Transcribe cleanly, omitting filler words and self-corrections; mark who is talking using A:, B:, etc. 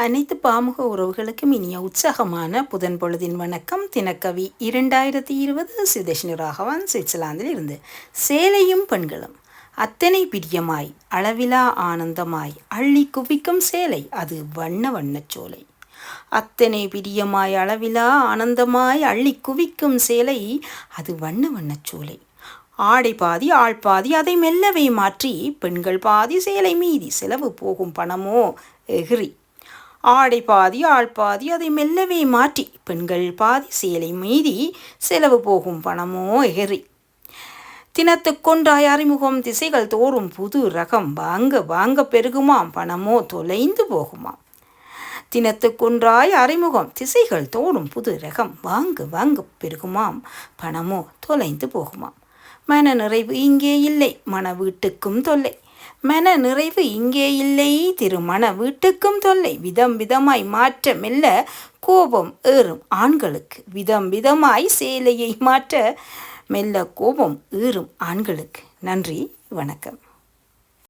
A: அனைத்து பாமுக உறவுகளுக்கும் இனிய உற்சாகமான புதன் பொழுதின் வணக்கம். தினக்கவி 2020 சுதேஷ்னி ராகவன் சுவிட்சர்லாந்தில் இருந்து. சேலையும் பெண்களும் அத்தனை பிரியமாய் அளவிலா ஆனந்தமாய் அள்ளி குவிக்கும் சேலை அது வண்ண வண்ணச் சோலை. அத்தனை பிரியமாய் அளவிலா ஆனந்தமாய் அள்ளி குவிக்கும் சேலை அது வண்ண வண்ணச் சோலை. ஆடை பாதி ஆள் பாதி அதை மெல்லவே மாற்றி பெண்கள் பாதி சேலை மீதி செலவு போகும் பணமோ எகிரி. ஆடை பாதி ஆள் பாதி அதை மெல்லவே மாற்றி பெண்கள் பாதி சேலை மீதி செலவு போகும் பணமோ எகிரி. தினத்துக்கொன்றாய் அறிமுகம் திசைகள் தோறும் புது ரகம் வாங்க வாங்க பெருகுமாம் பணமோ தொலைந்து போகுமாம். தினத்துக்கொன்றாய் அறிமுகம் திசைகள் தோறும் புது ரகம் வாங்க வாங்க பெருகுமாம் பணமோ தொலைந்து போகுமாம். மன நிறைவு இங்கே இல்லை மன வீட்டுக்கும் தொல்லை. மன நிறைவு இங்கே இல்லை திருமண வீட்டுக்கும் தொல்லை. விதம் விதமாய் மாற்ற மெல்ல கோபம் ஏறும் ஆண்களுக்கு. விதம் விதமாய் சேலையை மாற்ற மெல்ல கோபம் ஏறும் ஆண்களுக்கு. நன்றி, வணக்கம்.